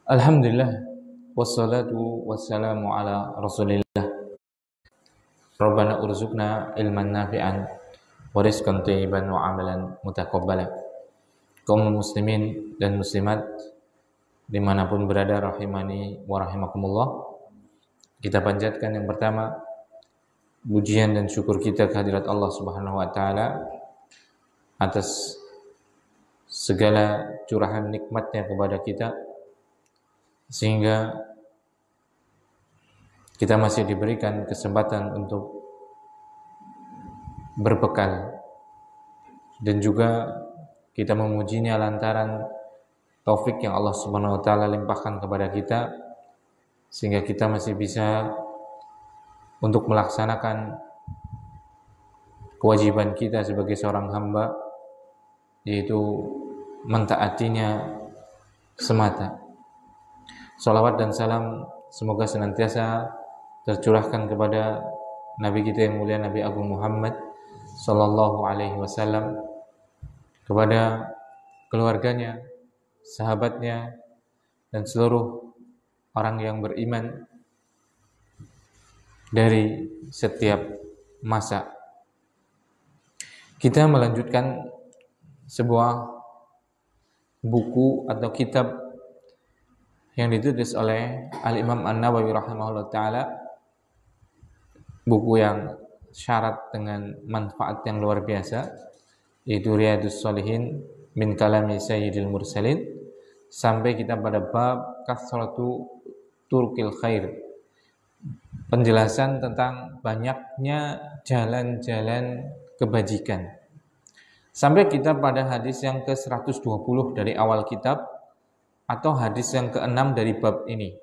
Alhamdulillah, wassalatu wassalamu ala rasulillah. Rabbana urzuqna ilman nafi'an wa rizqan thayyiban wa amalan mutaqabbala. Kaum muslimin dan muslimat dimanapun berada, rahimani wa rahimakumullah, kita panjatkan yang pertama pujian dan syukur kita kehadirat Allah Subhanahu wa taala atas segala curahan nikmatnya kepada kita, sehingga kita masih diberikan kesempatan untuk berbekal, dan juga kita memujinya lantaran taufik yang Allah Subhanahu wa taala limpahkan kepada kita, sehingga kita masih bisa untuk melaksanakan kewajiban kita sebagai seorang hamba, yaitu mentaatinya semata. Salawat dan salam semoga senantiasa tercurahkan kepada Nabi kita yang mulia, Nabi Agung Muhammad sallallahu alaihi wasallam, kepada keluarganya, sahabatnya, dan seluruh orang yang beriman dari setiap masa. Kita melanjutkan sebuah buku atau kitab yang ditulis oleh Al-Imam An-Nawawi rahimahullah ta'ala, buku yang syarat dengan manfaat yang luar biasa, yaitu Riyadhus Shalihin min kalami Sayyidil Mursalin, sampai kita pada bab kasratu turqil khair, penjelasan tentang banyaknya jalan-jalan kebajikan, sampai kita pada hadis yang ke-120 dari awal kitab, atau hadis yang ke-6 dari bab ini.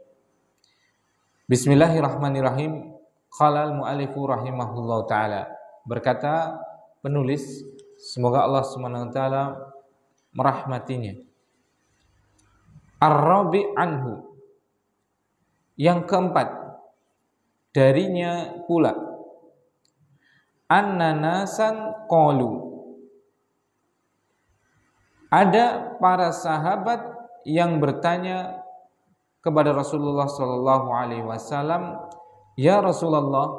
Bismillahirrahmanirrahim. Qala al-mu'allifu rahimahullahu ta'ala, berkata penulis, semoga Allah Subhanahu wa taala merahmatinya. Ar-rabi anhu, yang keempat darinya pula, anna nasan qalu, ada para sahabat yang bertanya kepada Rasulullah sallallahu alaihi wasallam, ya Rasulullah,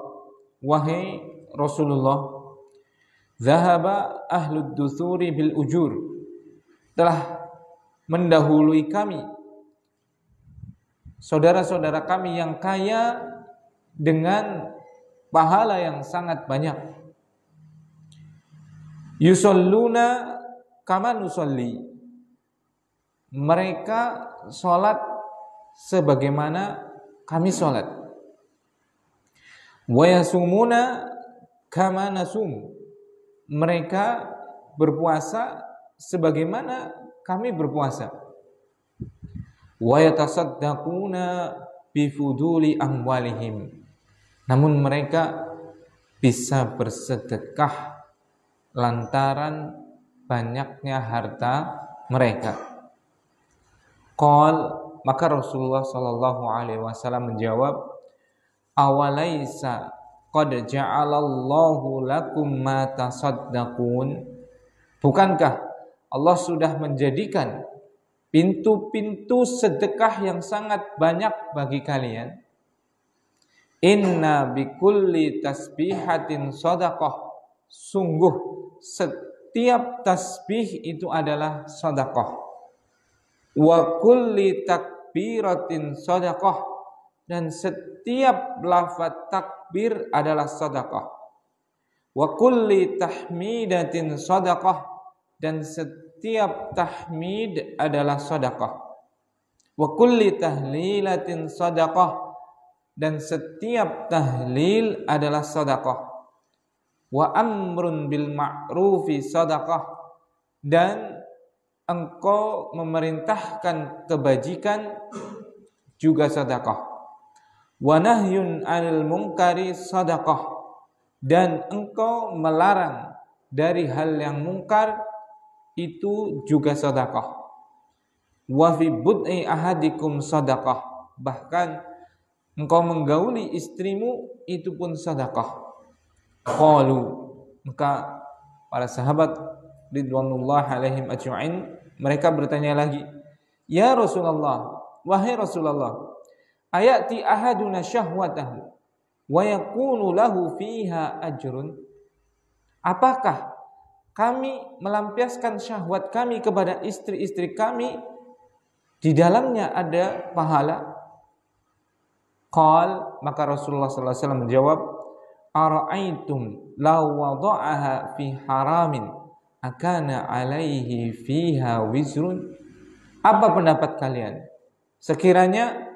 wahai Rasulullah, zahaba ahlud duthuri bil ujur, telah mendahului kami saudara-saudara kami yang kaya dengan pahala yang sangat banyak. Yusalluna kama nusalli, mereka sholat sebagaimana kami sholat. Wa yasumuna kama nasum, mereka berpuasa sebagaimana kami berpuasa. Wa yatasaddaquna bifuduli amwalihim, namun mereka bisa bersedekah lantaran banyaknya harta mereka. Qal, maka Rasulullah sallallahu alaihi wasallam menjawab, awalaisa qad ja'alallahu lakum ma tasaddaqun, bukankah Allah sudah menjadikan pintu-pintu sedekah yang sangat banyak bagi kalian? Inna bikulli tasbihatin shadaqah, sungguh setiap tasbih itu adalah sedekah. Wa kulli takbiratin shadaqah, dan setiap lafaz takbir adalah sedekah. Wa kulli tahmidatin shadaqah, dan setiap tahmid adalah sedekah. Wa kulli tahlilatin shadaqah, dan setiap tahlil adalah sedekah. Wa amrun bil ma'rufi shadaqah, dan engkau memerintahkan kebajikan juga sedekah. Wa nahyun 'anil munkari sedekah, dan engkau melarang dari hal yang mungkar itu juga sedekah. Wa fi bud'i ahadikum sedekah, bahkan engkau menggauli istrimu itu pun sedekah. Qalu, maka para sahabat ridwanullah alaihim ajma'in, mereka bertanya lagi, ya Rasulullah, wahai Rasulullah, ayati ahaduna syahwatahu wa yakunu lahu fiha ajrun? Apakah kami melampiaskan syahwat kami kepada istri-istri kami, di dalamnya ada pahala? Qal, maka Rasulullah sallallahu alaihi wasallam menjawab, ara'aitum law wada'aha fi haramin akana alaihi fiha wizrun? Apa pendapat kalian? Sekiranya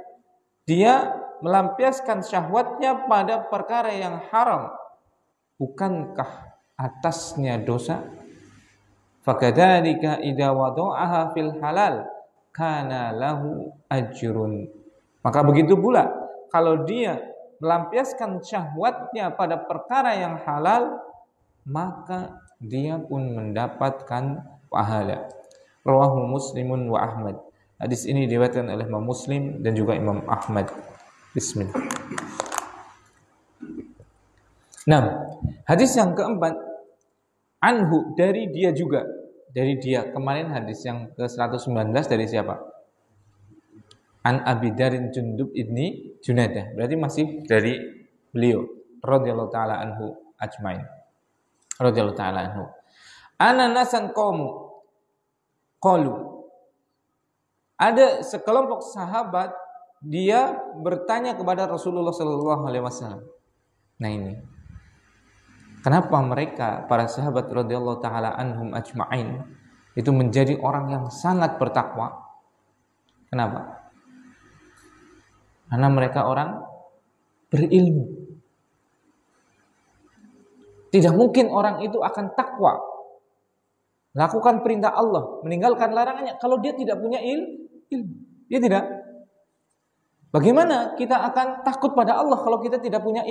dia melampiaskan syahwatnya pada perkara yang haram, bukankah atasnya dosa? Fakadzalika idza wada'aha fil halal kana lahu ajrun. Maka begitu pula kalau dia melampiaskan syahwatnya pada perkara yang halal, maka dia pun mendapatkan pahala. Rawahu Muslimun wa Ahmad. Hadis ini diriwayatkan oleh Imam Muslim dan juga Imam Ahmad. Bismillah. Nah, hadis yang keempat, anhu, dari dia juga. Dari dia, kemarin hadis yang ke-119 dari siapa? An Abi Darin Jundub ibni Junadah. Berarti masih dari beliau radhiyallahu taala anhu ajmain. Radhiyallahu taala anhu. Ana nasan qaumu qalu. Ada sekelompok sahabat, dia bertanya kepada Rasulullah sallallahu alaihi wasallam. Nah ini, kenapa mereka para sahabat radhiyallahu taala anhum ajmain itu menjadi orang yang sangat bertakwa? Kenapa? Karena mereka orang berilmu. Tidak mungkin orang itu akan takwa, lakukan perintah Allah, meninggalkan larangannya, kalau dia tidak punya ilmu. Dia tidak. Bagaimana kita akan takut pada Allah kalau kita tidak punya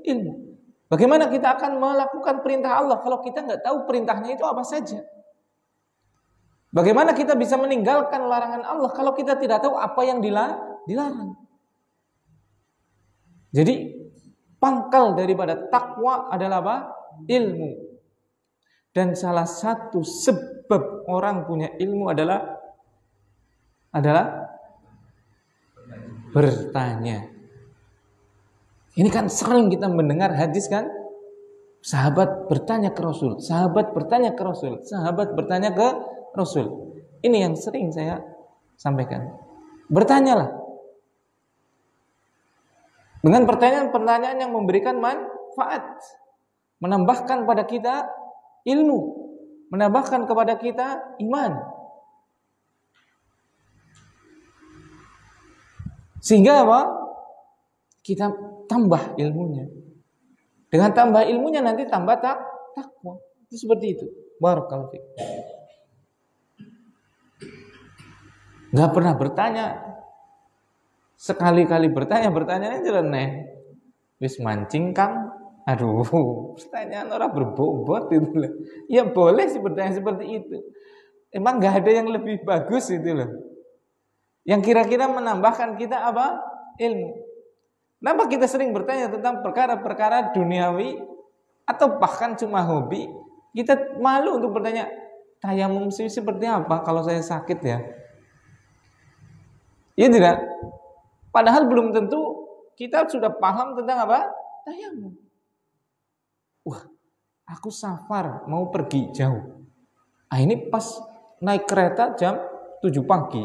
ilmu? Bagaimana kita akan melakukan perintah Allah kalau kita nggak tahu perintahnya itu apa saja? Bagaimana kita bisa meninggalkan larangan Allah kalau kita tidak tahu apa yang dilarang? Jadi pangkal daripada takwa adalah apa? Ilmu. Dan salah satu sebab orang punya ilmu adalah bertanya. Ini kan sering kita mendengar hadis kan? Sahabat bertanya ke Rasul, sahabat bertanya ke Rasul, sahabat bertanya ke Rasul. Ini yang sering saya sampaikan. Bertanyalah. Dengan pertanyaan-pertanyaan yang memberikan manfaat, menambahkan pada kita ilmu, menambahkan kepada kita iman. Sehingga apa? Kita tambah ilmunya. Dengan tambah ilmunya nanti tambah takwa. Itu seperti itu. Barakallahu fiik. Enggak pernah bertanya. Sekali-kali bertanya jeleneh. Wis mancing Kang. Aduh, pertanyaan orang berbobot itu loh. Ya boleh sih bertanya seperti itu. Emang enggak ada yang lebih bagus itu loh. Yang kira-kira menambahkan kita apa? Ilmu. Kenapa kita sering bertanya tentang perkara-perkara duniawi atau bahkan cuma hobi? Kita malu untuk bertanya, tayamum seperti apa kalau saya sakit ya? Iya tidak? Padahal belum tentu kita sudah paham tentang apa? Tayamum. Wah, aku safar mau pergi jauh. Ah ini pas naik kereta jam 7 pagi.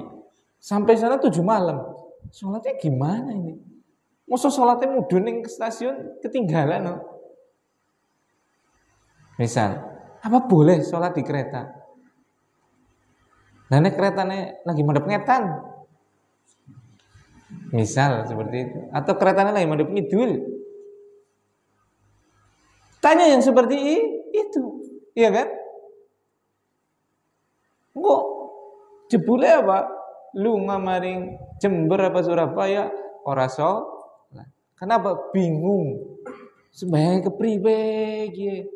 Sampai sana 7 malam. Sholatnya gimana ini? Masa sholatnya mudun ke stasiun ketinggalan no? Misal, apa boleh sholat di kereta? Nah ini keretanya lagi madep ngetan. Misal seperti itu. Atau keretanya lagi madep ngidul. Tanya yang seperti itu. Iya kan? Kok jebule apa? Lu ngamaring Jember apa Surabaya ora sholat. Kenapa bingung? Sembahyang kepriwe iki?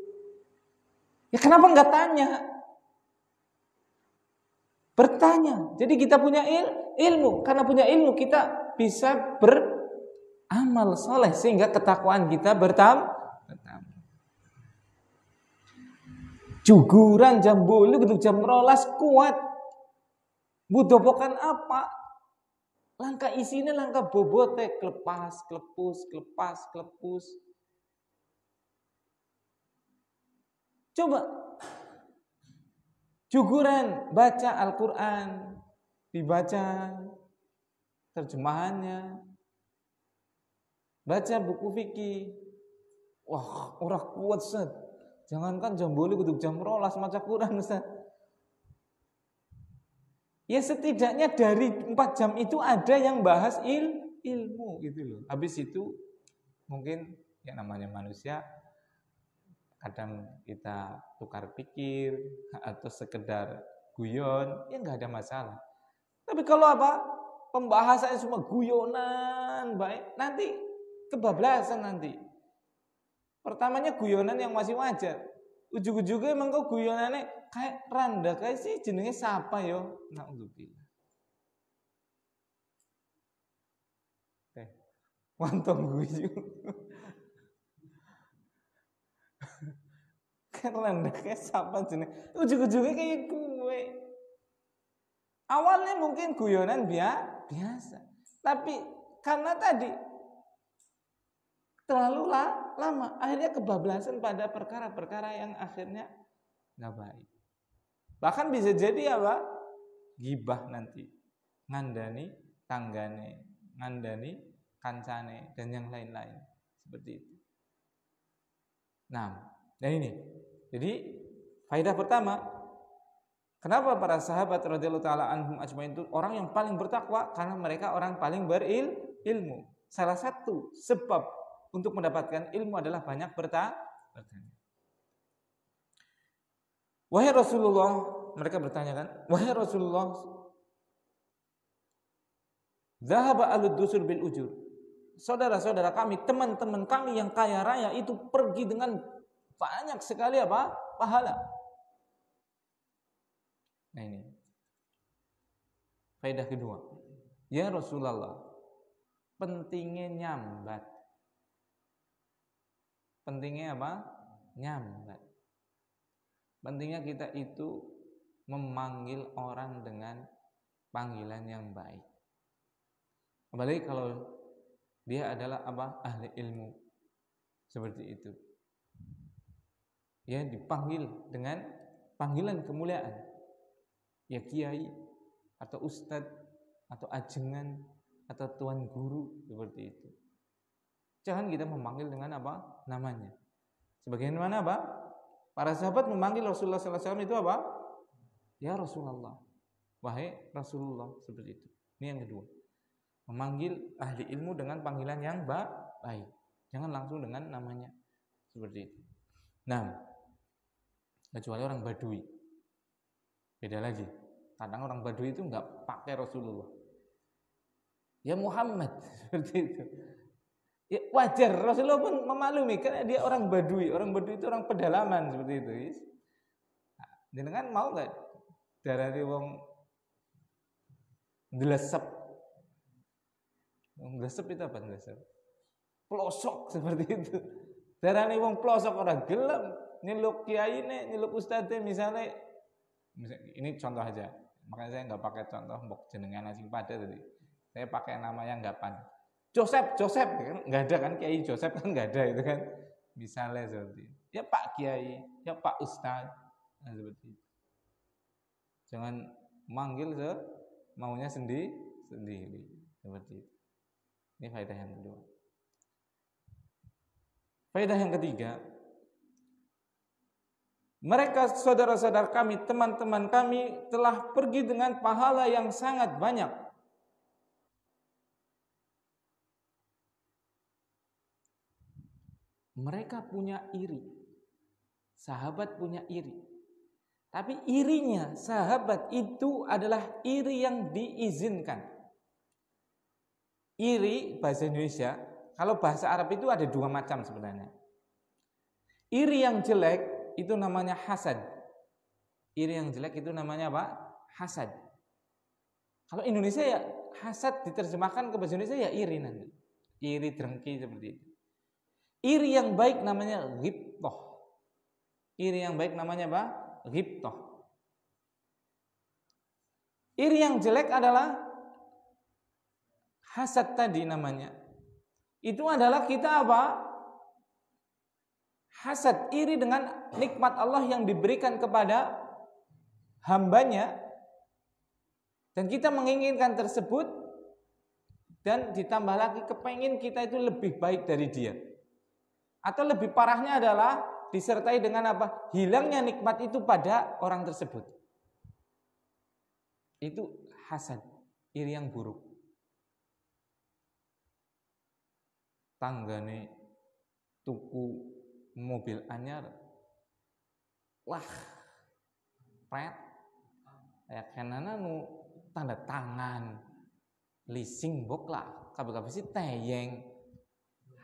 Ya kenapa enggak tanya? Bertanya. Jadi kita punya ilmu. Karena punya ilmu kita bisa beramal soleh sehingga ketakwaan kita bertambah. Juguran jam 8 untuk jam 12 kuat. Budopokan apa? Langkah isinya langkah bobote, kelepas, kelepus, kelepas, kelepus. Coba juguran baca Al-Quran, dibaca terjemahannya, baca buku fikih. Wah, ora kuat Ustaz. Jangankan jam boleh kudu jam 12 maca Quran Ustaz. Ya setidaknya dari 4 jam itu ada yang bahas ilmu gitu loh. Habis itu mungkin yang namanya manusia kadang kita tukar pikir atau sekedar guyon, ya nggak ada masalah. Tapi kalau apa? Pembahasannya semua guyonan, baik, nanti kebablasan nanti. Pertamanya guyonan yang masih wajar. Ujug-ujugnya emang kau guyonannya kayak randa, kayak sih jenenge siapa yo? Naudzubillah. Wantong guyu. Kayak randa, kayak siapa jenenge? Ujug-ujugnya kayak gue. Awalnya mungkin guyonan biasa. Tapi karena tadi terlalu lama, akhirnya kebablasan pada perkara-perkara yang akhirnya nggak baik. Bahkan bisa jadi apa? Gibah nanti, ngandani tanggane, ngandani kancane, dan yang lain-lain seperti itu. Nah, dan ini, jadi faedah pertama, kenapa para sahabat radhiyallahu taala anhum ajmain itu orang yang paling bertakwa? Karena mereka orang paling berilmu. Salah satu sebab untuk mendapatkan ilmu adalah banyak bertanya. Wahai Rasulullah, mereka bertanya kan, wahai Rasulullah, zahaba alud-dusur bil ujur. Saudara-saudara kami, teman-teman kami yang kaya raya itu pergi dengan banyak sekali apa? Pahala. Nah ini. Faedah kedua. Ya Rasulullah, pentingnya nyambat. Pentingnya apa? Nyambat. Pentingnya kita itu memanggil orang dengan panggilan yang baik. Apalagi kalau dia adalah apa? Ahli ilmu. Seperti itu. Ya dipanggil dengan panggilan kemuliaan. Ya kiai atau ustadz atau ajengan atau tuan guru seperti itu. Jangan kita memanggil dengan apa? Namanya. Sebagaimana apa? Para sahabat memanggil Rasulullah SAW itu apa? Ya Rasulullah. Wahai Rasulullah, seperti itu. Ini yang kedua. Memanggil ahli ilmu dengan panggilan yang baik. Jangan langsung dengan namanya. Seperti itu. Nah, kecuali orang Badui. Beda lagi. Kadang orang Badui itu enggak pakai Rasulullah. Ya Muhammad, seperti itu. Ya wajar, Rasulullah pun memaklumi karena dia orang Badui. Orang Badui itu orang pedalaman seperti itu. Nah, jenengan mau enggak darani wong ndelesep? Ndelesep itu apa ndelesep? Pelosok seperti itu. Darani wong pelosok orang gelem nyeluk kiyaine, nyeluk ustadze misalnya ini contoh aja. Makanya saya enggak pakai contoh mbok jenengan asing pada tadi. Saya pakai nama yang enggak pan. Joseph kan nggak ada kan, Kiai Joseph kan nggak ada itu kan, misalnya seperti itu. Ya Pak Kiai, ya Pak Ustadz, nah, seperti itu. Jangan manggil maunya sendiri seperti itu. Ini faedah yang kedua. Faedah yang ketiga, mereka saudara-saudara kami, teman-teman kami telah pergi dengan pahala yang sangat banyak. Mereka punya iri. Sahabat punya iri. Tapi irinya sahabat itu adalah iri yang diizinkan. Iri bahasa Indonesia, kalau bahasa Arab itu ada dua macam sebenarnya. Iri yang jelek itu namanya hasad. Iri yang jelek itu namanya apa? Hasad. Kalau Indonesia ya hasad diterjemahkan ke bahasa Indonesia ya iri nanti. Iri dengki seperti itu. Iri yang baik namanya ghibthah. Iri yang baik namanya apa? Ghibthah. Iri yang jelek adalah Hasad tadi namanya. Itu adalah kita apa? Hasad, iri dengan nikmat Allah yang diberikan kepada hambanya, dan kita menginginkan tersebut, dan ditambah lagi kepengin kita itu lebih baik dari dia. Atau lebih parahnya adalah disertai dengan apa? Hilangnya nikmat itu pada orang tersebut. Itu hasad, iri yang buruk. Tanggane tuku mobil anyar, wah, pret, ya kenana nu tanda tangan, leasing bok lah, kabeh-kabeh sih teyeng,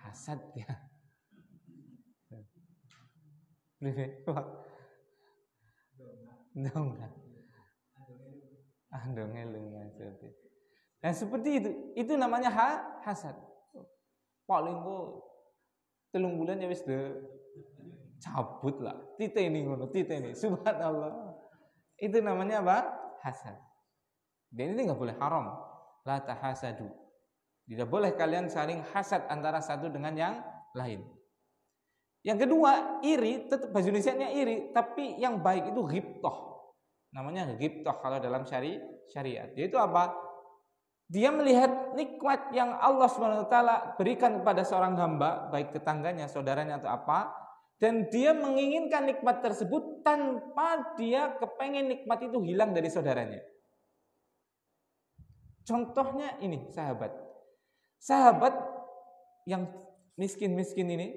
hasad ya. Enggak. Ando ngelung maksudnya. Nah seperti itu namanya hasad. Paling kok 3 bulan ya wis cabut lah. Tite ini ngono, tite ini. Subhanallah. Itu namanya apa? Hasad. Dan ini enggak boleh haram. La tahasadu. Tidak boleh kalian saling hasad antara satu dengan yang lain. Yang kedua, iri, tetap bahasa Indonesianya iri, tapi yang baik itu ghibthah. Namanya ghibthah kalau dalam syariat. Yaitu apa? Dia melihat nikmat yang Allah SWT berikan kepada seorang hamba, baik tetangganya, saudaranya atau apa, dan dia menginginkan nikmat tersebut tanpa dia kepengen nikmat itu hilang dari saudaranya. Contohnya ini, sahabat. Sahabat yang miskin-miskin ini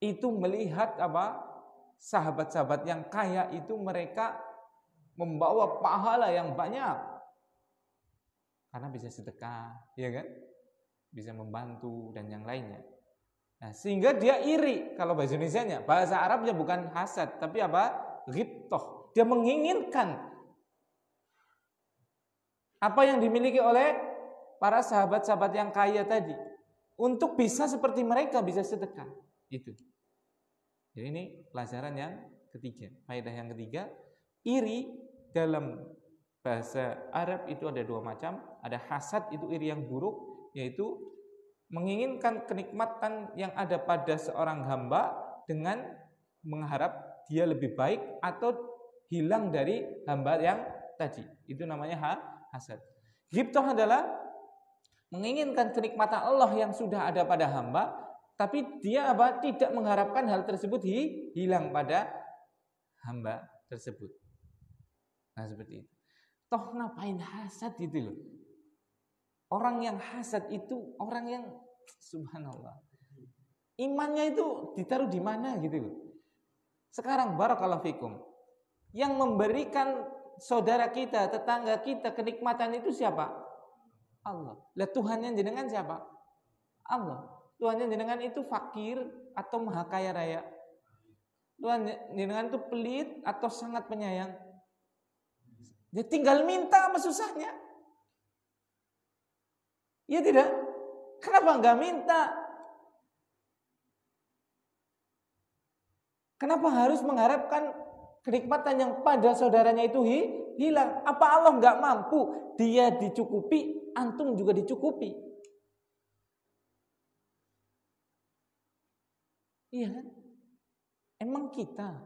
itu melihat apa? Sahabat-sahabat yang kaya itu mereka membawa pahala yang banyak. Karena bisa sedekah, ya kan? Bisa membantu dan yang lainnya. Nah, sehingga dia iri. Kalau bahasa Indonesianya, bahasa Arabnya bukan hasad, tapi apa? Ghibthah. Dia menginginkan apa yang dimiliki oleh para sahabat-sahabat yang kaya tadi, untuk bisa seperti mereka, bisa sedekah. Itu. Jadi ini pelajaran yang ketiga. Faedah yang ketiga, iri dalam bahasa Arab itu ada 2 macam. Ada hasad, itu iri yang buruk, yaitu menginginkan kenikmatan yang ada pada seorang hamba dengan mengharap dia lebih baik atau hilang dari hamba yang tadi. Itu namanya hasad. Ghibthah adalah menginginkan kenikmatan Allah yang sudah ada pada hamba, tapi dia apa? Tidak mengharapkan hal tersebut hilang pada hamba tersebut. Nah seperti itu. Toh ngapain hasad gitu loh. Orang yang hasad itu orang yang subhanallah, imannya itu ditaruh di mana gitu loh. Sekarang barakallahu fikum, yang memberikan saudara kita, tetangga kita kenikmatan itu siapa? Allah. Lah Tuhannya jenengan siapa? Allah. Tuhannya jenengan itu fakir atau maha kaya raya? Tuhan jenengan itu pelit atau sangat penyayang? Dia tinggal minta, apa susahnya? Ya tidak? Kenapa enggak minta? Kenapa harus mengharapkan kenikmatan yang pada saudaranya itu hilang? Apa Allah enggak mampu? Dia dicukupi, antum juga dicukupi. Iya kan? Emang kita,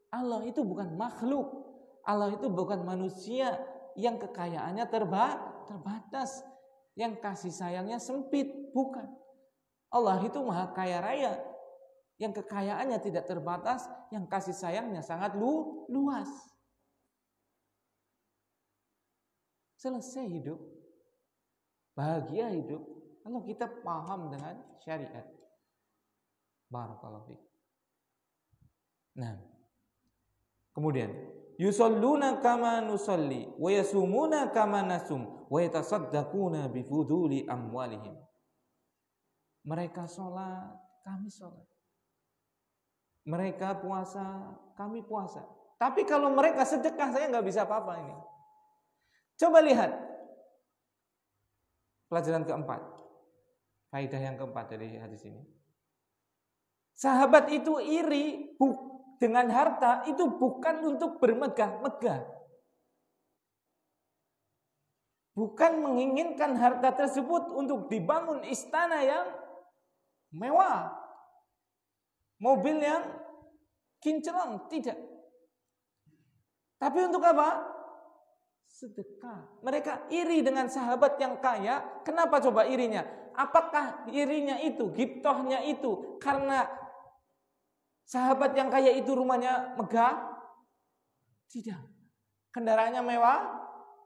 Allah itu bukan makhluk. Allah itu bukan manusia yang kekayaannya terbatas, yang kasih sayangnya sempit, bukan. Allah itu maha kaya raya, yang kekayaannya tidak terbatas, yang kasih sayangnya sangat luas. Selesai hidup, bahagia hidup, kalau kita paham dengan syariat. Barakallahu fiik. Nah, kemudian yusalluna kama nusalli wa yasumuna kama nasum wa yatasaddaquna bifuduli amwalihim. Mereka sholat, kami sholat. Mereka puasa, kami puasa. Tapi kalau mereka sedekah, saya nggak bisa apa-apa ini. Coba lihat pelajaran keempat, faedah yang keempat dari hadis ini. Sahabat itu iri dengan harta itu bukan untuk bermegah-megah. bukan menginginkan harta tersebut untuk dibangun istana yang mewah, mobil yang kinclong, tidak. Tapi untuk apa? Sedekah. Mereka iri dengan sahabat yang kaya. Kenapa coba irinya? Apakah irinya itu, ghibtohnya itu karena sahabat yang kaya itu rumahnya megah? Tidak. Kendaraannya mewah?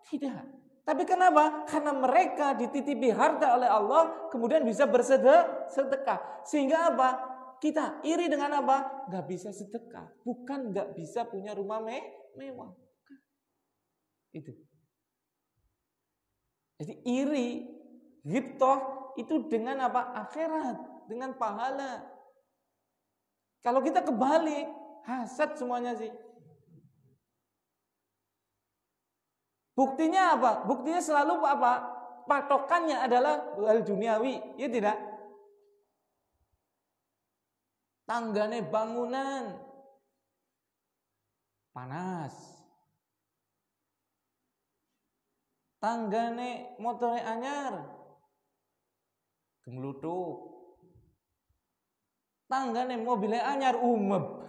Tidak. Tapi kenapa? Karena mereka dititipi harta oleh Allah, kemudian bisa bersedekah. Sehingga apa? Kita iri dengan apa? Gak bisa sedekah. Bukan gak bisa punya rumah mewah. Itu. Jadi iri, ghibtoh itu dengan apa? Akhirat, dengan pahala. Kalau kita kebalik, hasad semuanya sih. Buktinya apa? Buktinya selalu apa? Patokannya adalah hal duniawi, ya tidak? Tanggane bangunan panas. Tanggane motore anyar gemlutuk. Tanggane mobilnya anyar umeb.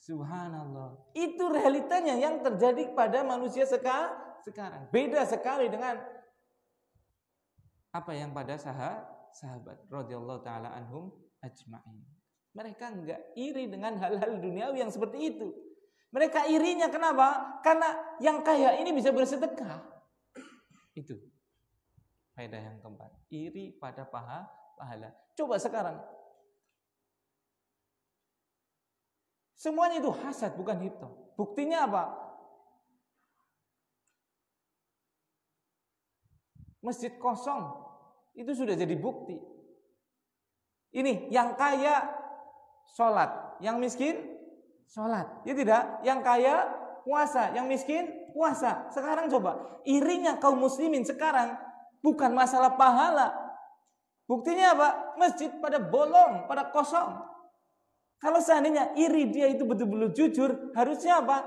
Subhanallah. Itu realitanya yang terjadi pada manusia sekarang. Beda sekali dengan apa yang pada sahabat radhiyallahu taala anhum ajma'in. Mereka enggak iri dengan hal-hal duniawi yang seperti itu. Mereka irinya kenapa? Karena yang kaya ini bisa bersedekah. Itu faedah yang keempat. Iri pada pahala. Coba sekarang. Semuanya itu hasad, bukan ghibtoh. Buktinya apa? Masjid kosong. Itu sudah jadi bukti. Ini yang kaya sholat, yang miskin sholat. Ya tidak? Yang kaya puasa, yang miskin puasa. Sekarang coba, irinya kaum muslimin sekarang bukan masalah pahala. Buktinya apa? Masjid pada bolong, pada kosong. Kalau seandainya iri dia itu betul-betul jujur, harusnya apa?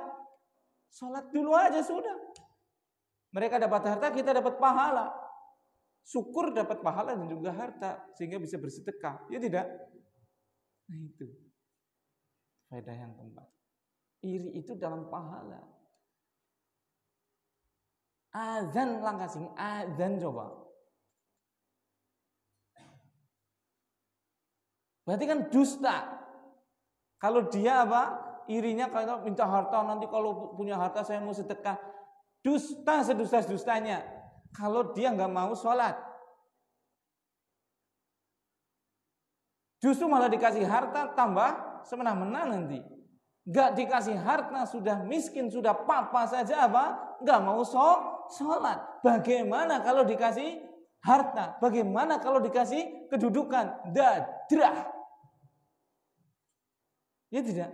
Sholat dulu aja sudah. Mereka dapat harta, kita dapat pahala. Syukur dapat pahala dan juga harta, sehingga bisa bersedekah. Ya tidak? Nah itu faedah yang keempat. Iri itu dalam pahala. Azan langkah sing, azan coba. Berarti kan dusta. Kalau dia apa? Irinya kalau minta harta, nanti kalau punya harta saya mau sedekah. Dusta sedusta-dustanya. Kalau dia nggak mau sholat. Justru malah dikasih harta tambah semena-mena nanti. Nggak dikasih harta, sudah miskin, sudah papa saja apa? Nggak mau sholat. Bagaimana kalau dikasih harta? Bagaimana kalau dikasih kedudukan? Dadrah. Ya tidak.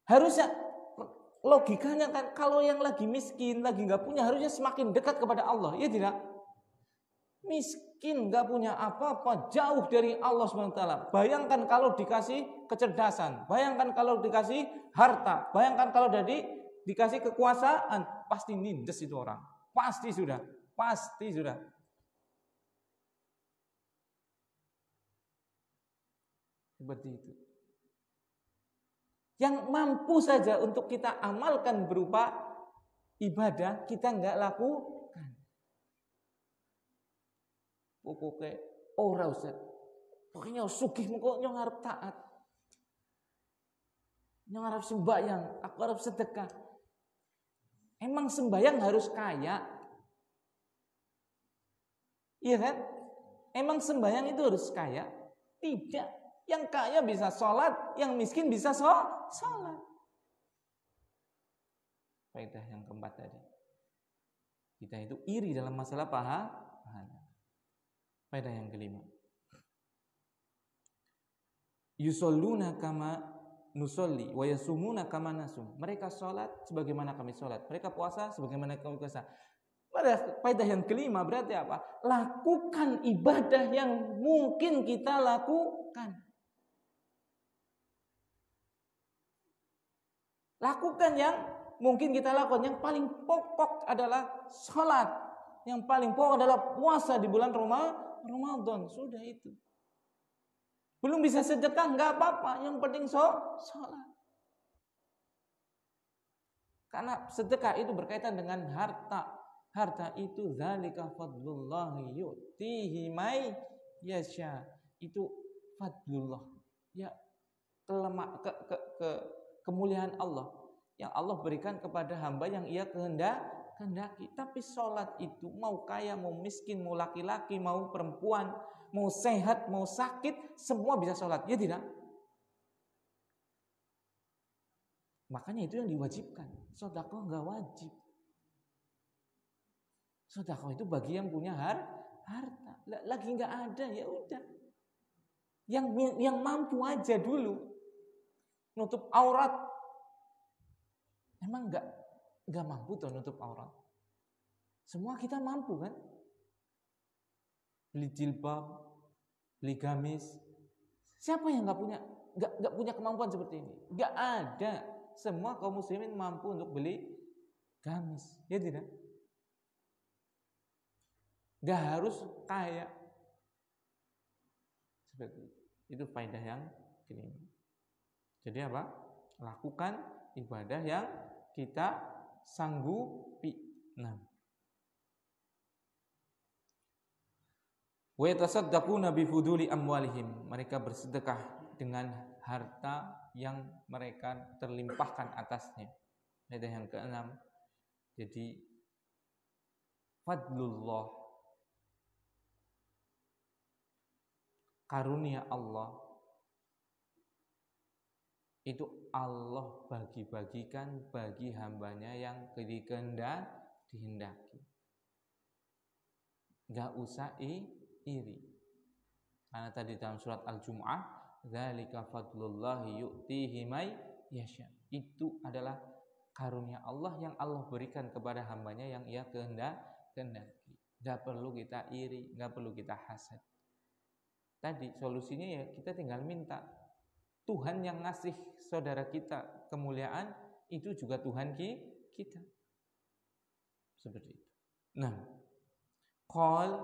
Harusnya logikanya kan kalau yang lagi miskin, lagi nggak punya, harusnya semakin dekat kepada Allah. Ya tidak. Miskin nggak punya apa-apa, jauh dari Allah SWT. Bayangkan kalau dikasih kecerdasan, bayangkan kalau dikasih harta, bayangkan kalau dikasih kekuasaan, pasti nindes itu orang. Pasti sudah. Seperti itu. Yang mampu saja untuk kita amalkan berupa ibadah, kita nggak lakukan. Pokoknya ora Ustaz. Pokoknya sugih kok nyong arep taat. Nyong arep sembahyang, aku arep sedekah. Emang sembahyang harus kaya? Iya kan? Emang sembahyang itu harus kaya? Tidak. Yang kaya bisa sholat, yang miskin bisa sholat. Faedah yang keempat tadi. Kita itu iri dalam masalah pahala. Faedah yang kelima. Yusalluna kama nusolli wa yasumuna kama nasum. Mereka sholat sebagaimana kami sholat. Mereka puasa sebagaimana kami puasa. Faedah yang kelima berarti apa? Lakukan ibadah yang mungkin kita lakukan. Lakukan yang mungkin kita lakukan. Yang paling pokok adalah sholat. Yang paling pokok adalah puasa di bulan Ramadan. Sudah itu. Belum bisa sedekah, nggak apa-apa. Yang penting sholat. Karena sedekah itu berkaitan dengan harta. Harta itu zalika fadlullahi yu'tihi may yasha. Itu fadlullah. Ya, kemuliaan Allah yang Allah berikan kepada hamba yang ia kehendaki. Tapi sholat itu mau kaya, mau miskin, mau laki-laki, mau perempuan, mau sehat, mau sakit, semua bisa sholat. Ya tidak? Makanya itu yang diwajibkan. Sedekah enggak wajib. Sedekah itu bagi yang punya harta. Lagi enggak ada, ya udah. Yang mampu aja dulu. Nutup aurat. Emang enggak mampu tuh nutup aurat. Semua kita mampu kan? Beli jilbab, beli gamis. Siapa yang enggak punya kemampuan seperti ini? Enggak ada. Semua kaum muslimin mampu untuk beli gamis, ya tidak? Gak harus kaya. Seperti itu faedah yang kelima. Jadi apa? Lakukan ibadah yang kita sanggupi. Nah, wa yatasaddaquna bi fuduli amwalihim. Mereka bersedekah dengan harta yang mereka terlimpahkan atasnya. Faedah yang keenam. Jadi fadlullah, karunia Allah itu Allah bagi-bagikan bagi hambanya yang dihendaki. Gak usah iri. Karena tadi dalam surat Al-Jumu'ah, dzalika fadlullahi yu'tihi may yasha. Itu adalah karunia Allah yang Allah berikan kepada hambanya yang ia kehendaki. Gak perlu kita iri, gak perlu kita hasad. Tadi solusinya ya kita tinggal minta. Tuhan yang ngasih saudara kita kemuliaan, itu juga Tuhan kita. Seperti itu. Nah, qal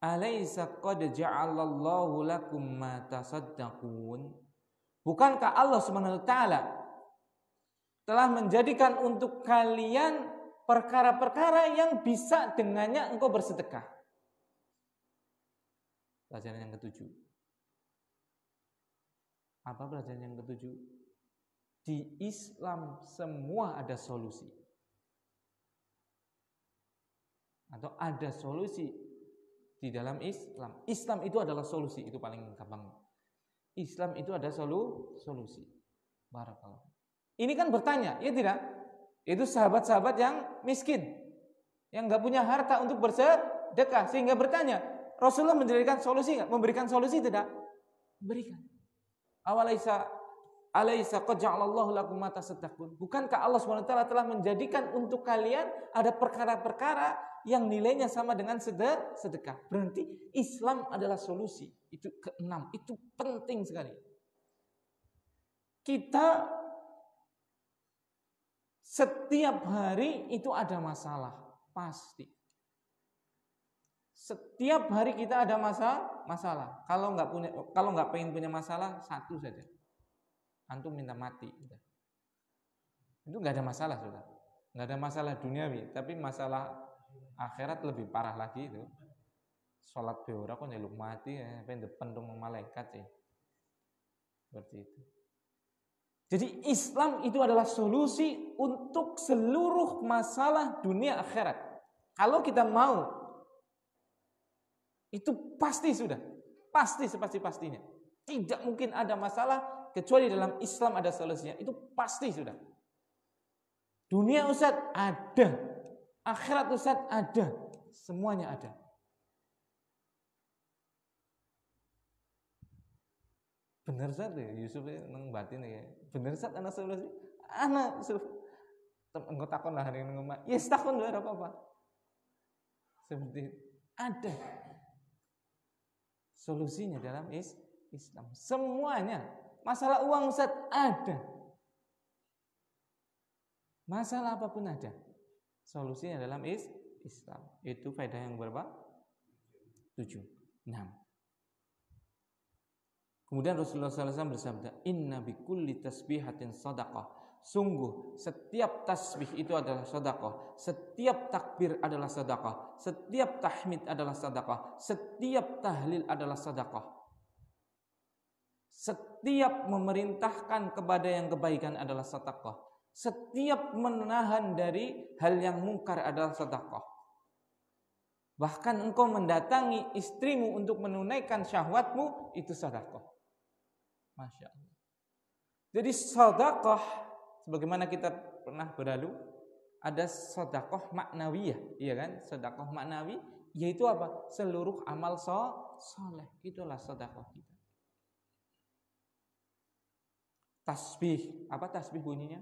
alaysa qad ja'alallahu lakum ma tasaddaqun. Bukankah Allah Subhanahu wa taala telah menjadikan untuk kalian perkara-perkara yang bisa dengannya engkau bersedekah. Pelajaran yang ketujuh. Apa pelajaran yang ketujuh? Di Islam semua ada solusi. Atau ada solusi di dalam Islam. Islam itu adalah solusi, itu paling gampang. Islam itu ada solusi. Barakallah. Ini kan bertanya, ya tidak? Itu sahabat-sahabat yang miskin, yang nggak punya harta untuk bersedekah, sehingga bertanya, Rasulullah memberikan solusi nggak? Memberikan solusi tidak? Berikan. Alaysa qad ja'alallahu lakum ma tasaddaqun. Bukankah Allah SWT telah menjadikan untuk kalian ada perkara-perkara yang nilainya sama dengan sedekah? Berarti Islam adalah solusi. Itu keenam, itu penting sekali. Kita setiap hari itu ada masalah, pasti. Setiap hari kita ada masalah. Kalau nggak pengen punya masalah, satu saja. Antum minta mati. Itu nggak ada masalah, sudah. Nggak ada masalah duniawi, tapi masalah akhirat lebih parah lagi itu. Sholat beora kok nyeluk mati, pengen depan dong malaikat sih. Seperti itu. Jadi Islam itu adalah solusi untuk seluruh masalah dunia akhirat. Kalau kita mau, itu pasti sudah. Pasti sepasti-pastinya. Tidak mungkin ada masalah kecuali dalam Islam ada solusinya. Itu pasti sudah. Dunia Ustaz ada. Akhirat Ustaz ada. Semuanya ada. Benar Ustaz ya, Yusuf nang batin ya. Benar Ustaz ana solusi. Ana Yusuf. Engko takon lah hari ngomong. Yes takon enggak ada apa-apa. Seperti ada solusinya dalam Islam. Semuanya. Masalah uang Ustaz ada. Masalah apapun ada, solusinya dalam Islam. Itu faedah yang berapa? 7. 6. Kemudian Rasulullah SAW bersabda, Inna bikulli tasbihatin sadaqah. Sungguh setiap tasbih itu adalah sedekah, setiap takbir adalah sedekah, setiap tahmid adalah sedekah, setiap tahlil adalah sedekah. Setiap memerintahkan kepada yang kebaikan adalah sedekah. Setiap menahan dari hal yang mungkar adalah sedekah. Bahkan engkau mendatangi istrimu untuk menunaikan syahwatmu, itu sedekah. Masya Allah. Jadi sedekah, sebagaimana kita pernah berlalu, ada sedekah maknawiyah, iya kan? Sedekah maknawi, yaitu apa? Seluruh amal soleh, itulah sedekah kita. Tasbih, apa tasbih bunyinya?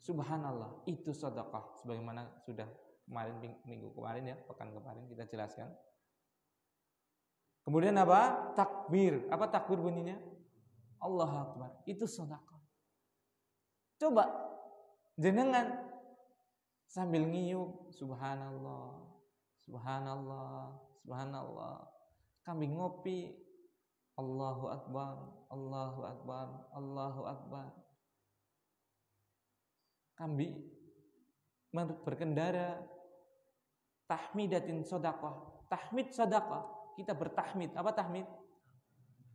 Subhanallah, itu sedekah. Sebagaimana sudah kemarin, minggu kemarin ya, pekan kemarin kita jelaskan. Kemudian apa? Takbir, apa takbir bunyinya? Allahu Akbar, itu sedekah. Coba jenengan sambil ngiyup subhanallah, subhanallah, subhanallah, sambil ngopi Allahu Akbar, Allahu Akbar, Allahu Akbar. Kambi berkendara, tahmidatin sedekah, tahmid sedekah. Kita bertahmid, apa tahmid?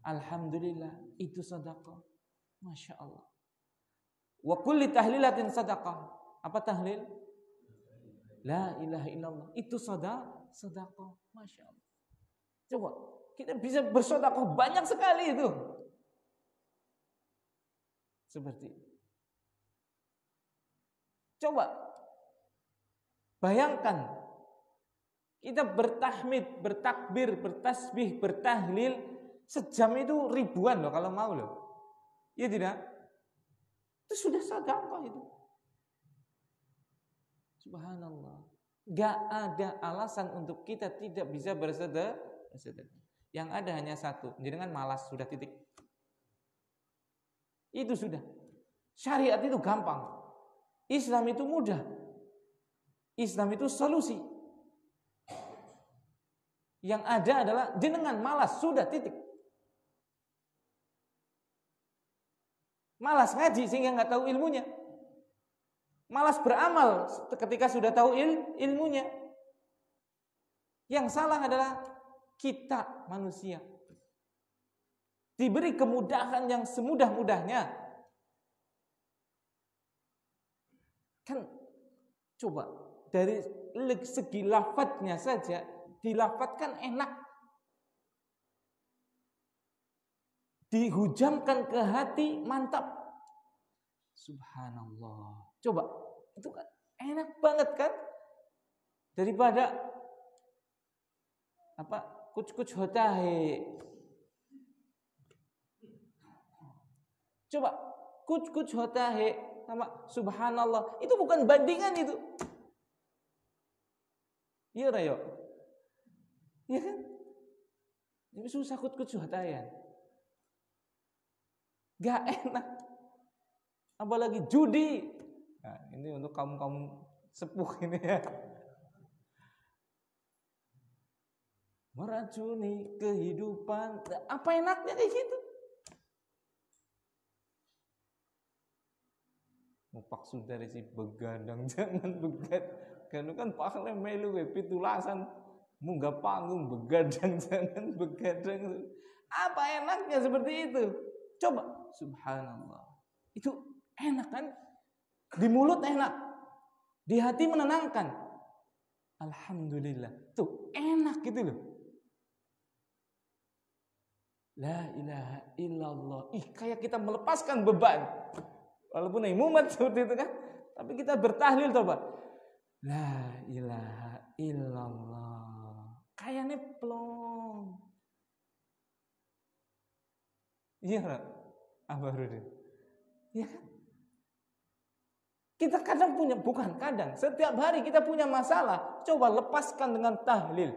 Alhamdulillah, itu sedekah. Masya Allah. Wa kulli tahlilatin sedekah. Apa tahlil? La ilaha illallah. Itu sedekah. Masya Allah. Coba kita bisa bersedekah banyak sekali itu. Seperti itu. Coba bayangkan kita bertahmid, bertakbir, bertasbih, bertahlil sejam itu ribuan loh kalau mau loh. Iya tidak? Itu sudah sedekah itu. Subhanallah. Gak ada alasan untuk kita tidak bisa bersedekah. Yang ada hanya satu, jangan malas, sudah titik. Itu sudah. Syariat itu gampang. Islam itu mudah. Islam itu solusi. Yang ada adalah jenengan malas, sudah titik. Malas ngaji sehingga nggak tahu ilmunya. Malas beramal ketika sudah tahu ilmunya. Yang salah adalah kita manusia. Diberi kemudahan yang semudah-mudahnya. Kan coba dari segi lafadznya saja, dilafadzkan enak. Dihujamkan ke hati, mantap. Subhanallah. Coba, itu kan enak banget kan? Daripada apa? Kuc-kuc hotahe. Coba, kuc-kuc hotahe sama subhanallah. Itu bukan bandingan itu. Iya Rayo. Iya kan? Ini susah kuc-kuc hotahe. Gak enak. Apalagi judi. Nah, ini untuk kaum-kaum sepuh ini ya. Meracuni kehidupan. Apa enaknya kayak gitu? Mupak sudah si begadang, jangan begadang. Kan pakai melu pitulasan. Munggah panggung begadang, jangan begadang. Apa enaknya seperti itu? Coba, subhanallah. Itu enak kan? Di mulut enak, di hati menenangkan. Alhamdulillah. Tuh enak gitu loh. La ilaha illallah. Kayak kita melepaskan beban. Walaupun mumet seperti itu kan, tapi kita bertahlil coba. La ilaha illallah. Kayaknya plong. Iya kan? Abarudin. Iya kan? Kita kadang punya, bukan kadang, setiap hari kita punya masalah. Coba lepaskan dengan tahlil.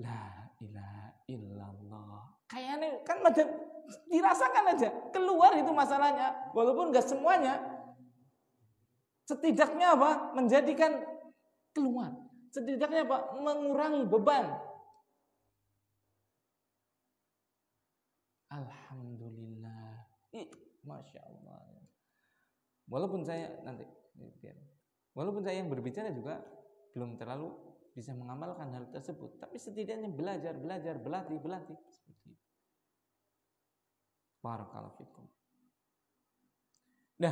La ilaha illallah. Kayaknya kan macam dirasakan aja, keluar itu masalahnya. Walaupun enggak semuanya. Setidaknya apa? Menjadikan keluar. Setidaknya apa? Mengurangi beban. Alhamdulillah. Masya Allah. Walaupun saya yang berbicara juga belum terlalu bisa mengamalkan hal tersebut, tapi setidaknya belajar, berlatih seperti itu. Barakallahu fikum. Nah,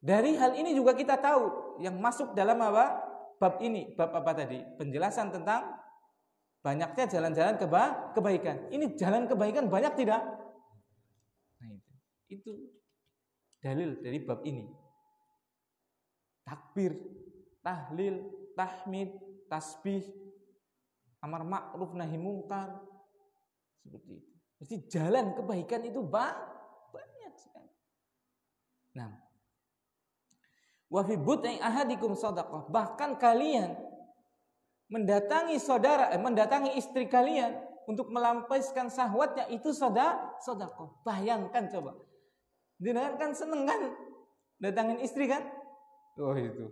dari hal ini juga kita tahu yang masuk dalam apa? Bab ini, bab apa tadi? Penjelasan tentang banyaknya jalan-jalan kebaikan. Ini jalan kebaikan banyak tidak? Nah, itu dalil dari bab ini. Takbir, tahlil, tahmid, tasbih, amar ma'ruf nahi mungkar, seperti itu. Jadi jalan kebaikan itu banyak sekali. Nah, wa fi bud'i ahadikum shadaqah. Bahkan kalian mendatangi istri kalian untuk melampiaskan syahwatnya itu sedekah. Bayangkan coba. Jenengan kan seneng kan datangin istri kan? Oh itu.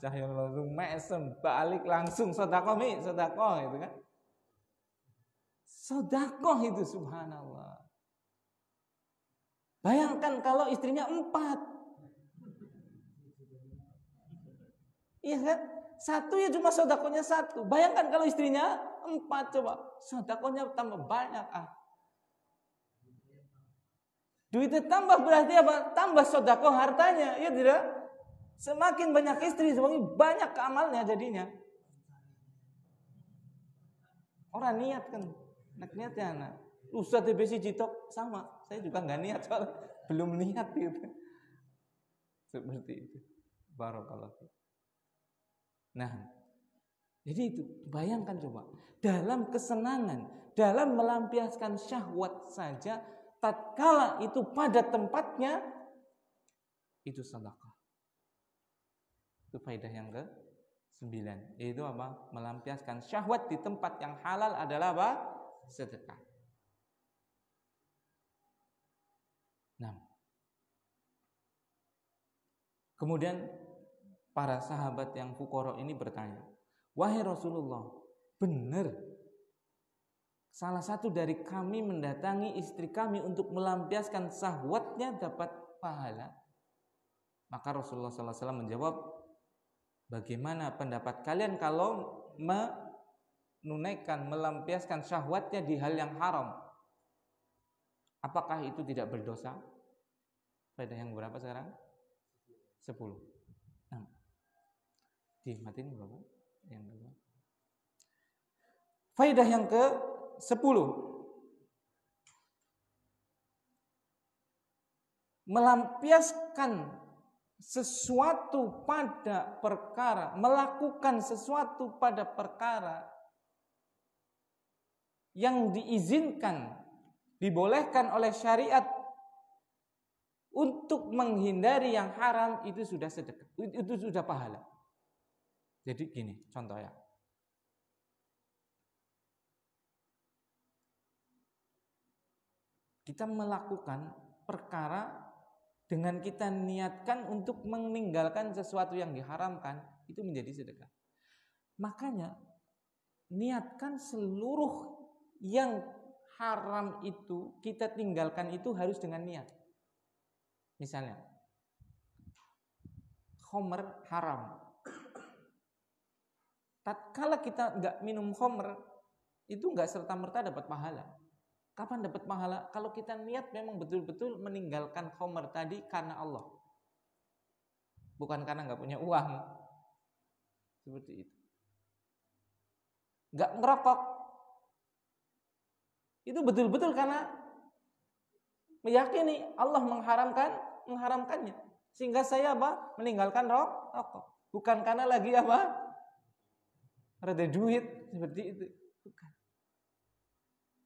Cahaya langsung mesem balik langsung sedekah itu kan. Sedekah itu subhanallah. Bayangkan kalau istrinya 4. Iya kan? 1 ya cuma sedekahnya 1. Bayangkan kalau istrinya 4 coba. Sedekahnya tambah banyak Duitnya tambah berarti apa? Tambah sedekah hartanya, ya tidak? Semakin banyak istri, semakin banyak amalnya jadinya. Orang niat kan, niatnya anak. Ustaz TBC Jitok sama, saya juga nggak niat soal belum niat gitu. Seperti itu. Barakallahu. Nah, jadi itu bayangkan coba dalam kesenangan, dalam melampiaskan syahwat saja, tatkala itu pada tempatnya itu sedekah. Itu faedah yang ke-9, yaitu apa? Melampiaskan syahwat di tempat yang halal adalah apa? Sedekah. Nah, kemudian para sahabat yang fuqara ini bertanya, wahai Rasulullah, benar salah satu dari kami mendatangi istri kami untuk melampiaskan syahwatnya dapat pahala? Maka Rasulullah SAW menjawab, bagaimana pendapat kalian kalau menunaikan, melampiaskan syahwatnya di hal yang haram? Apakah itu tidak berdosa? Faedah yang berapa sekarang? 10. Nah, dimatiin berapa? Yang berapa? Faedah yang ke-10. Melampiaskan sesuatu pada perkara, melakukan sesuatu pada perkara yang diizinkan, dibolehkan oleh syariat untuk menghindari yang haram, itu sudah sedekah, itu sudah pahala. Jadi gini, contoh ya. Kita melakukan perkara dengan kita niatkan untuk meninggalkan sesuatu yang diharamkan, itu menjadi sedekah. Makanya niatkan seluruh yang haram itu kita tinggalkan itu harus dengan niat. Misalnya khamr haram. Tatkala kita enggak minum khamr, itu enggak serta-merta dapat pahala. Kapan dapat pahala? Kalau kita niat memang betul-betul meninggalkan khamr tadi karena Allah, bukan karena enggak punya uang. Seperti itu. Enggak ngerokok, itu betul-betul karena meyakini Allah mengharamkannya, sehingga saya apa? Meninggalkan rokok. Bukan karena lagi apa? Ada duit, seperti itu. Bukan.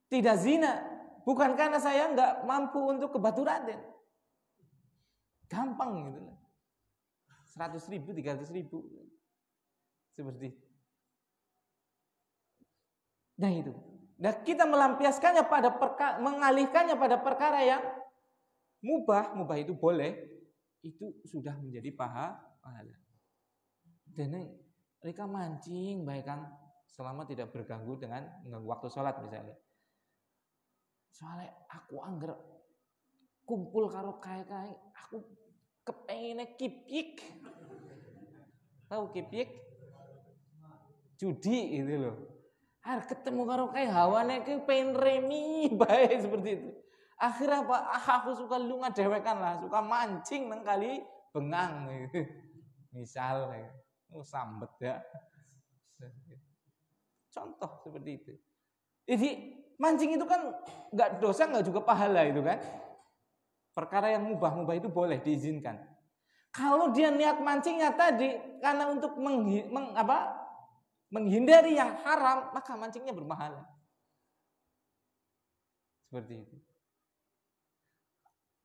Tidak zina, bukan karena saya nggak mampu untuk ke Batu Raden. Gampang gitu. 100.000, 300.000. Seperti itu. Nah itu. Dan kita melampiaskannya pada mengalihkannya pada perkara yang mubah itu boleh, itu sudah menjadi pahala. pahala. Dan mereka mancing baik Kang selama tidak berganggu dengan waktu sholat misalnya. Soalnya aku angger kumpul karo kae-kae, aku kepengine kipik. Tahu kipik? Judi itu loh. Har ketemu karo kae hawane ke pengen remi bae seperti itu. Akhirnya apa? Aku suka lunga dewekan lah, suka mancing nang kali bengang gitu. Misal sambet ya. Contoh seperti itu. Jadi mancing itu kan nggak dosa, nggak juga pahala itu kan. Perkara yang mubah-mubah itu boleh diizinkan. Kalau dia niat mancingnya tadi karena untuk menghindari yang haram, maka mancingnya berpahala. Seperti itu.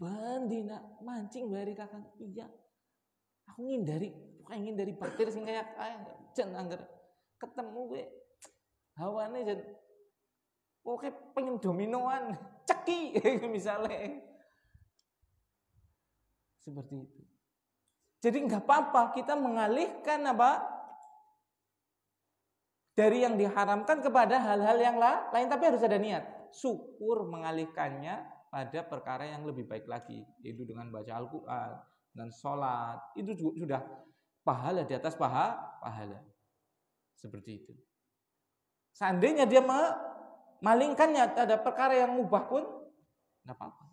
Bandina mancing dari kakang, iya. Aku ngindari batir sing kayak jan angger ketemu gue hawane jan oke pengen dominoan ceki misalnya. Seperti itu. Jadi nggak apa-apa kita mengalihkan dari yang diharamkan kepada hal-hal yang lain, tapi harus ada niat. Syukur mengalihkannya pada perkara yang lebih baik lagi, yaitu dengan baca Al-Quran dan sholat. Itu juga sudah pahala di atas pahala. Seperti itu. Seandainya dia memalingkannya pada perkara yang mubah pun nggak apa-apa.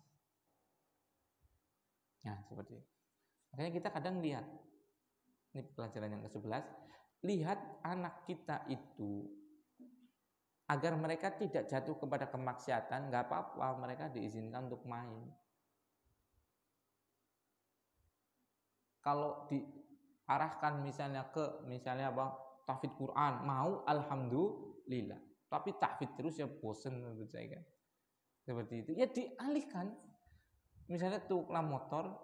Nah, seperti itu. Makanya kita kadang lihat, ini pelajaran yang ke-11, lihat anak kita itu agar mereka tidak jatuh kepada kemaksiatan, nggak apa-apa, mereka diizinkan untuk main. Kalau diarahkan misalnya tahfidz Quran, mau alhamdulillah. Tapi tahfidz terus ya bosen menurut saya kan. Seperti itu. Ya dialihkan. Misalnya tukang motor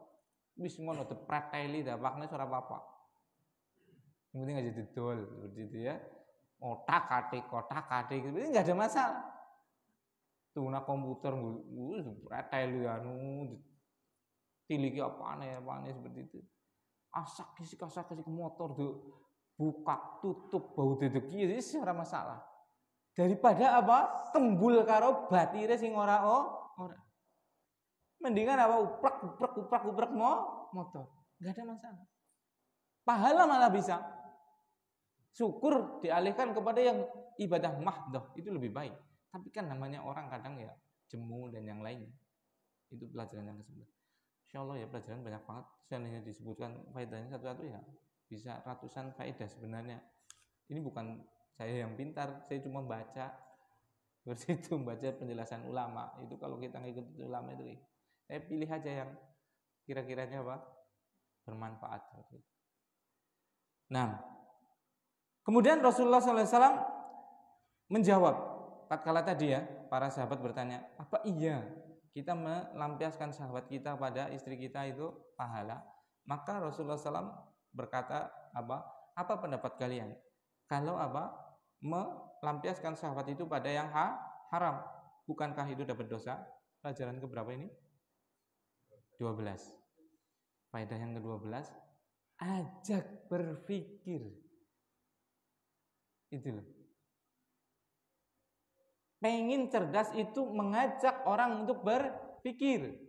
wis ngono depreteli dapakne ora apa-apa. Yang penting aja didol seperti itu ya. Kotak-katik gitu. Ini enggak ada masalah. Tuna komputer depreteli tiliki apane seperti itu. Asak kisi motor buka tutup bau dedeki itu ora masalah. Daripada kembul karo batire sing ora. Mendingan uprak motor. Enggak ada masalah. Pahala malah bisa. Syukur dialihkan kepada yang ibadah mahdoh, itu lebih baik. Tapi kan namanya orang kadang ya jemu dan yang lainnya. Itu pelajaran yang ke-11. Insyaallah ya pelajaran banyak banget. Seandainya disebutkan faedahnya satu-satu ya bisa ratusan faedah sebenarnya. Ini bukan saya yang pintar, saya cuma baca. Seperti itu, baca penjelasan ulama. Itu kalau kita ngikut ulama itu saya pilih aja yang kira-kiranya bermanfaat. Nah, kemudian Rasulullah SAW menjawab tatkala tadi ya para sahabat bertanya, apa iya kita melampiaskan syahwat kita pada istri kita itu pahala? Maka Rasulullah SAW berkata apa pendapat kalian? Kalau melampiaskan syahwat itu pada yang haram, bukankah itu dapat dosa? Pelajaran keberapa ini? 12. Faedah yang ke-12, ajak berpikir. Itu loh. Pengen cerdas itu mengajak orang untuk berpikir.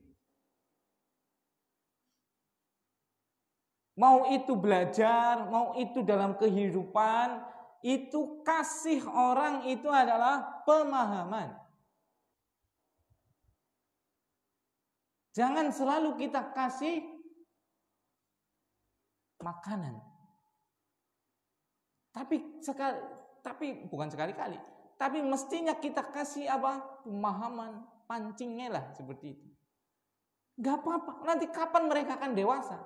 Mau itu belajar, mau itu dalam kehidupan, itu kasih orang itu adalah pemahaman. Jangan selalu kita kasih makanan. Tapi bukan sekali-kali. Tapi mestinya kita kasih pemahaman, pancingnya lah seperti itu. Gak apa-apa. Nanti kapan mereka akan dewasa?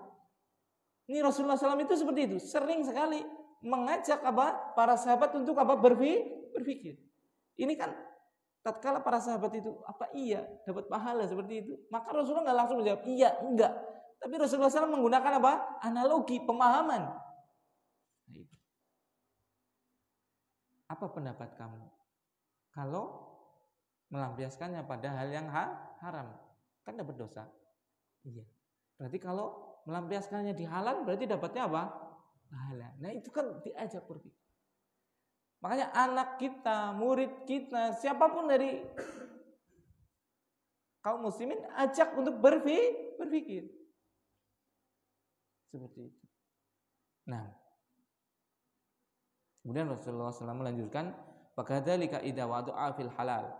Ini Rasulullah SAW itu seperti itu. Sering sekali mengajak para sahabat untuk berpikir. Ini kan tatkala para sahabat itu iya dapat pahala seperti itu. Maka Rasulullah nggak langsung menjawab iya, enggak. Tapi Rasulullah SAW menggunakan analogi, pemahaman. Nah, itu. Apa pendapat kamu? Kalau melampiaskannya pada hal yang haram, kan dapat dosa. Iya. Berarti kalau melampiaskannya di halal berarti dapatnya apa? Pahala. Nah itu kan diajak berpikir. Makanya anak kita, murid kita, siapapun dari kaum muslimin ajak untuk berpikir. Seperti itu. Nah, kemudian Rasulullah SAW melanjutkan, "Fakadzalika idza wada'a fil halal."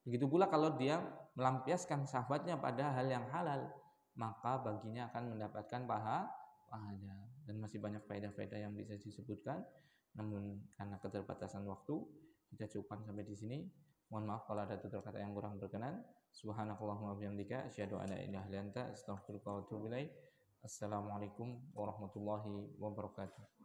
Begitu pula kalau dia melampiaskan sahabatnya pada hal yang halal, maka baginya akan mendapatkan pahala. Dan masih banyak faedah-faedah yang bisa disebutkan, namun karena keterbatasan waktu kita cukupkan sampai di sini. Mohon maaf kalau ada tutur kata yang kurang berkenan. Subhanakallahumma wa bihamdika asyhadu an la ilaha illa anta astaghfiruka wa atubu ilaik. Assalamualaikum warahmatullahi wabarakatuh.